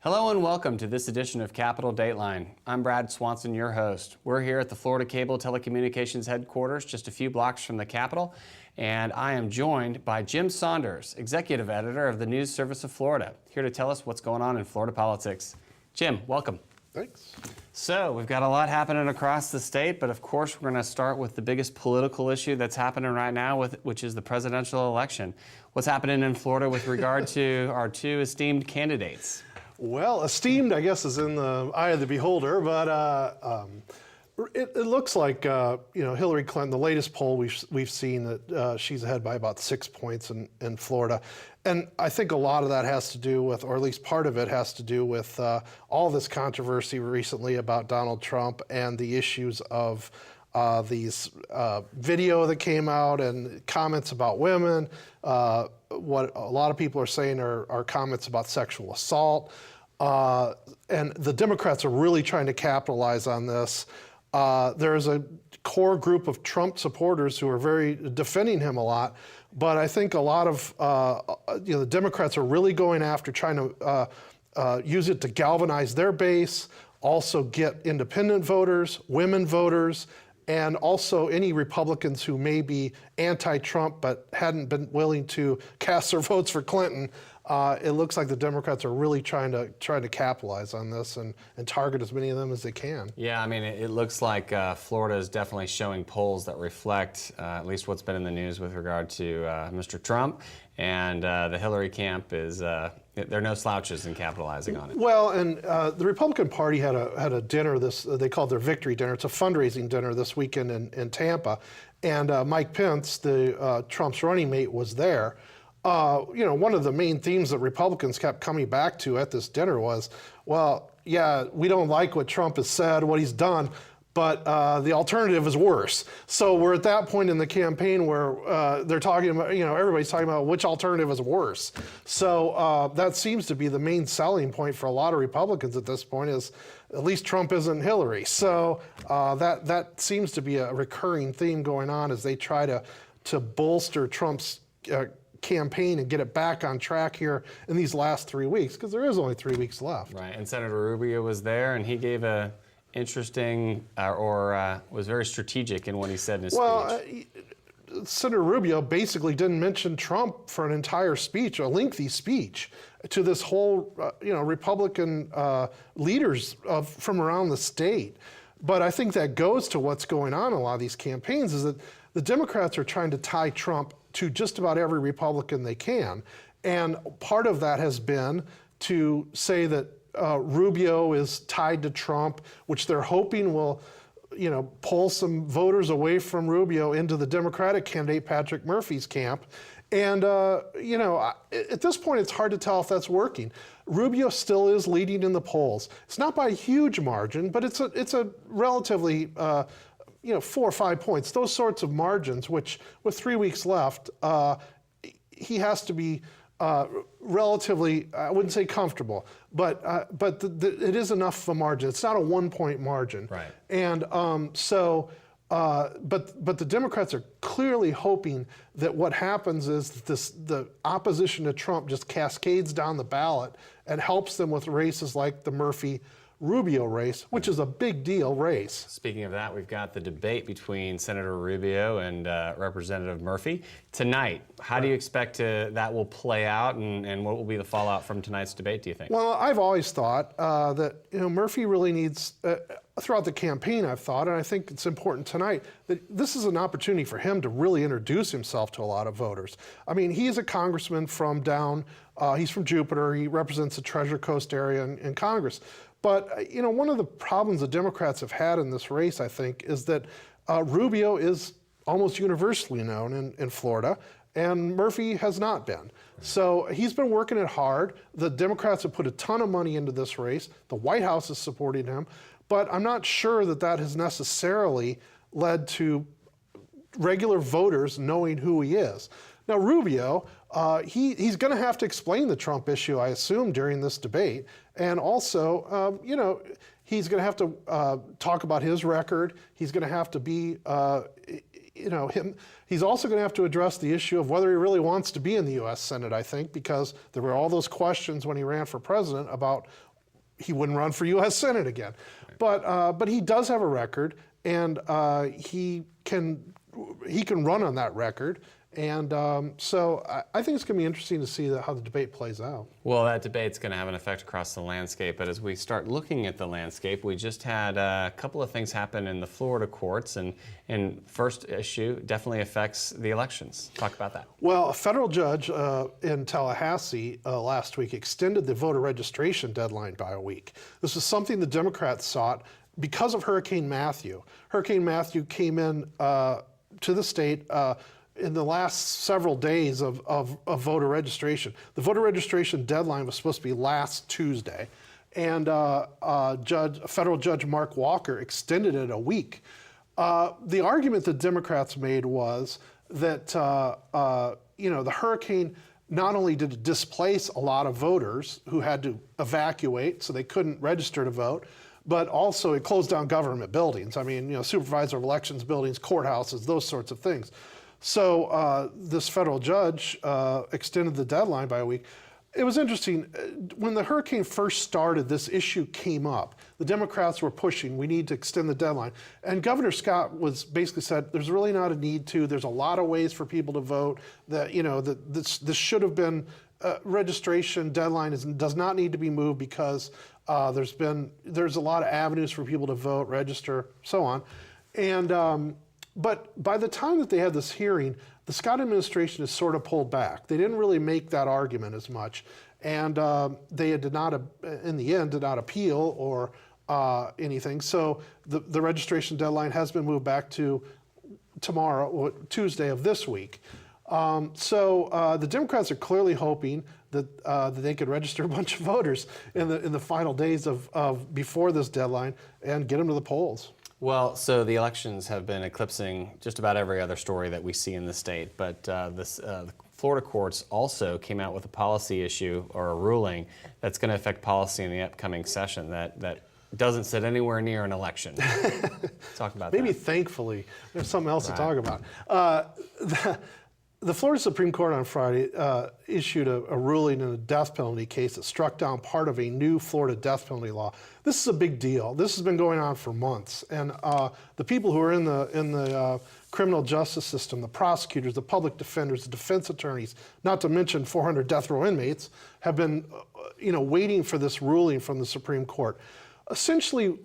Hello and welcome to this edition of Capital Dateline. I'm Brad Swanson, your host. We're here at the Florida Cable Telecommunications headquarters, just a few blocks from the Capitol, and I am joined by Jim Saunders, executive editor of the News Service of Florida, here to tell us what's going on in Florida politics. Jim, welcome. Thanks. So we've got a lot happening across the state, but of course we're going to start with the biggest political issue that's happening right now, which is the presidential election. What's happening in Florida with regard to our two esteemed candidates? Well, esteemed, I guess, is in the eye of the beholder, but it looks like Hillary Clinton. The latest poll we've seen that she's ahead by about 6 points in Florida, and I think a lot of that has to do with, or at least part of it has to do with all this controversy recently about Donald Trump and the issues of these video that came out and comments about women. What a lot of people are saying are comments about sexual assault. And the Democrats are really trying to capitalize on this. There's a core group of Trump supporters who are very defending him a lot, but I think a lot of the Democrats are really going after trying to use it to galvanize their base, also get independent voters, women voters, and also any Republicans who may be anti-Trump but hadn't been willing to cast their votes for Clinton. It looks like the Democrats are really trying to capitalize on this and target as many of them as they can. Yeah, I mean, it looks like Florida is definitely showing polls that reflect at least what's been in the news with regard to Mr. Trump, and the Hillary camp is they're no slouches in capitalizing on it. Well, and the Republican Party had a dinner they called their victory dinner. It's a fundraising dinner this weekend in Tampa, and Mike Pence, Trump's running mate, was there. One of the main themes that Republicans kept coming back to at this dinner was, well, yeah, we don't like what Trump has said, what he's done, but the alternative is worse. So we're at that point in the campaign where they're talking about, everybody's talking about which alternative is worse. So that seems to be the main selling point for a lot of Republicans at this point, is at least Trump isn't Hillary. So that seems to be a recurring theme going on as they try to bolster Trump's campaign and get it back on track here in these last 3 weeks, because there is only 3 weeks left. Right, and Senator Rubio was there, and he gave a interesting was very strategic in what he said in his speech. Senator Rubio basically didn't mention Trump for an entire speech, a lengthy speech, to this whole Republican leaders from around the state. But I think that goes to what's going on in a lot of these campaigns, is that the Democrats are trying to tie Trump to just about every Republican they can. And part of that has been to say that Rubio is tied to Trump, which they're hoping will pull some voters away from Rubio into the Democratic candidate Patrick Murphy's camp. And at this point, it's hard to tell if that's working. Rubio still is leading in the polls. It's not by a huge margin, but it's a relatively 4 or 5 points, those sorts of margins, which with 3 weeks left, he has to be relatively, I wouldn't say comfortable, but it is enough of a margin. It's not a 1 point margin. Right. And but the Democrats are clearly hoping that what happens is the opposition to Trump just cascades down the ballot and helps them with races like the Murphy-Rubio race, which is a big deal race. Speaking of that, we've got the debate between Senator Rubio and Representative Murphy tonight. How do you expect that will play out, and what will be the fallout from tonight's debate, do you think? Well, I've always thought that Murphy really needs, throughout the campaign I've thought, and I think it's important tonight, that this is an opportunity for him to really introduce himself to a lot of voters. I mean, he is a congressman from he's from Jupiter. He represents the Treasure Coast area in Congress. But, one of the problems the Democrats have had in this race, I think, is that Rubio is almost universally known in Florida, and Murphy has not been. So he's been working it hard. The Democrats have put a ton of money into this race. The White House is supporting him. But I'm not sure that has necessarily led to regular voters knowing who he is. Now, Rubio, he's going to have to explain the Trump issue, I assume, during this debate. And also, he's going to have to talk about his record. He's going to have to be, he's also going to have to address the issue of whether he really wants to be in the U.S. Senate, I think, because there were all those questions when he ran for president about he wouldn't run for U.S. Senate again. But he does have a record, and he can run on that record. And so I think it's going to be interesting to see how the debate plays out. Well, that debate's going to have an effect across the landscape. But as we start looking at the landscape, we just had a couple of things happen in the Florida courts. And first issue definitely affects the elections. Talk about that. Well, a federal judge in Tallahassee last week extended the voter registration deadline by a week. This is something the Democrats sought because of Hurricane Matthew. Hurricane Matthew came in to the state in the last several days of voter registration. The voter registration deadline was supposed to be last Tuesday, and federal judge Mark Walker extended it a week. The argument that Democrats made was that the hurricane not only did it displace a lot of voters who had to evacuate, so they couldn't register to vote, but also it closed down government buildings. I mean, supervisor of elections buildings, courthouses, those sorts of things. So this federal judge extended the deadline by a week. It was interesting. When the hurricane first started, this issue came up. The Democrats were pushing, we need to extend the deadline. And Governor Scott basically said, there's really not a need to. There's a lot of ways for people to vote. That this should have been, registration deadline does not need to be moved because there's a lot of avenues for people to vote, register, so on. And but by the time that they had this hearing, the Scott administration has sort of pulled back. They didn't really make that argument as much, and they did not, in the end, did not appeal or anything. So the registration deadline has been moved back to tomorrow, Tuesday of this week. So the Democrats are clearly hoping that they could register a bunch of voters in the final days of before this deadline and get them to the polls. Well, so the elections have been eclipsing just about every other story that we see in the state, but the Florida courts also came out with a policy issue or a ruling that's going to affect policy in the upcoming session that doesn't sit anywhere near an election. Talk about Maybe that. Thankfully, there's something else to talk about. The Florida Supreme Court on Friday issued a ruling in a death penalty case that struck down part of a new Florida death penalty law. This is a big deal. This has been going on for months, and the people who are in the criminal justice system, the prosecutors, the public defenders, the defense attorneys, not to mention 400 death row inmates, have been waiting for this ruling from the Supreme Court. Essentially,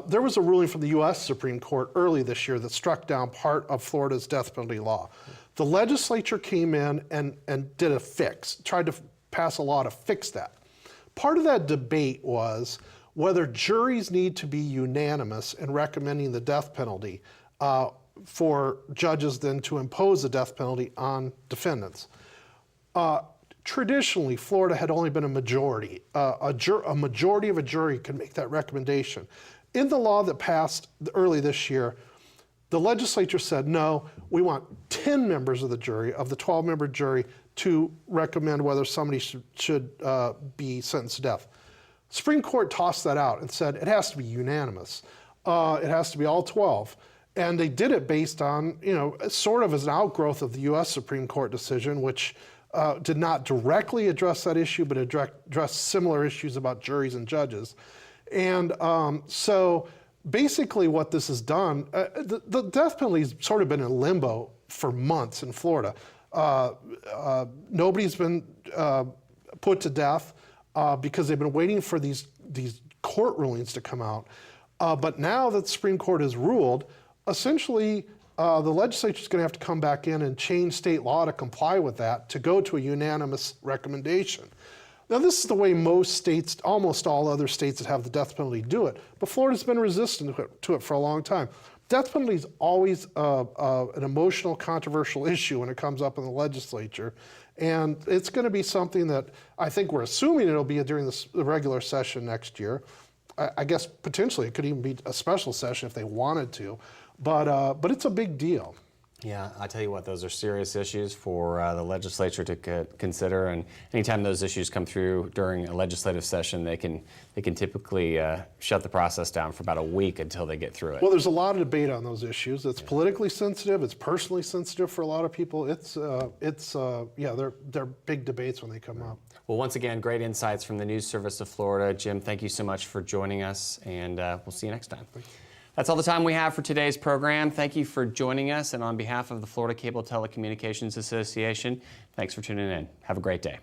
there was a ruling from the U.S. Supreme Court early this year that struck down part of Florida's death penalty law. The legislature came in and did a fix, tried to pass a law to fix that. Part of that debate was whether juries need to be unanimous in recommending the death penalty for judges then to impose the death penalty on defendants. Traditionally, Florida had only been a majority. A majority of a jury could make that recommendation. In the law that passed early this year, the legislature said, no, we want 10 members of the jury, of the 12-member jury, to recommend whether somebody should be sentenced to death. Supreme Court tossed that out and said it has to be unanimous. It has to be all 12. And they did it based on, sort of as an outgrowth of the U.S. Supreme Court decision, which did not directly address that issue, but addressed similar issues about juries and judges. And so basically what this has done, the death penalty has sort of been in limbo for months in Florida. Nobody's been put to death because they've been waiting for these court rulings to come out. But now that the Supreme Court has ruled, essentially the legislature is going to have to come back in and change state law to comply with that, to go to a unanimous recommendation. Now, this is the way most states, almost all other states that have the death penalty do it, but Florida's been resistant to it for a long time. Death penalty is always an emotional, controversial issue when it comes up in the legislature, and it's going to be something that I think we're assuming it'll be during the regular session next year. I guess potentially it could even be a special session if they wanted to, but it's a big deal. Yeah, I tell you what, those are serious issues for the legislature to consider, and anytime those issues come through during a legislative session, they can typically shut the process down for about a week until they get through it. Well, there's a lot of debate on those issues. It's politically sensitive. It's personally sensitive for a lot of people. They're big debates when they come up. Well, once again, great insights from the News Service of Florida. Jim, thank you so much for joining us, and we'll see you next time. That's all the time we have for today's program. Thank you for joining us, and on behalf of the Florida Cable Telecommunications Association, thanks for tuning in. Have a great day.